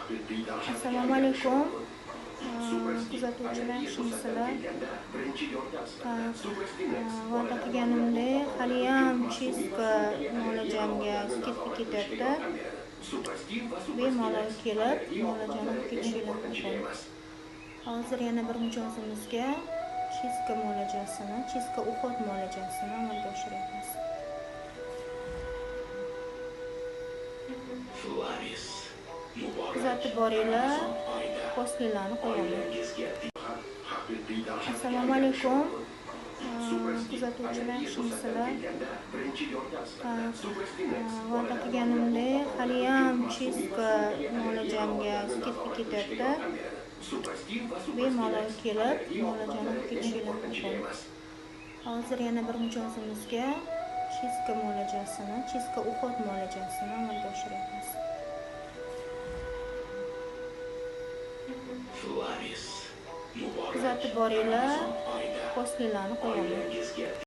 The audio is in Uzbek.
Assalomu alaykum. Kuzatuvchilar, yaxshimisizlar? Va'da qilganimdek haliyam chestka muolajamga skidka ketyapti. Bemalol kelib muolajani olib ketishingiz mumkin. Hozir yana bir mijozimizga chestka muolajasini, chestka uhod muolajasini amalga oshiryapmiz. Kuzatib boringlar, postlarni qo'yaman. Assalomu alaykum. Kuzatuvchilar, yaxshimisizlar? Va'da qilganimdek haliyam chestka muolajamga skidka ketyapti. Bemalol kelib muolajani olib ketishingiz mumkin. Hozir yana bir mijozimizga chestka muolajasini, chestka uhod muolajasini amalga oshiryapmiz. Kuzatib boringlar, postlarni qo'yaman.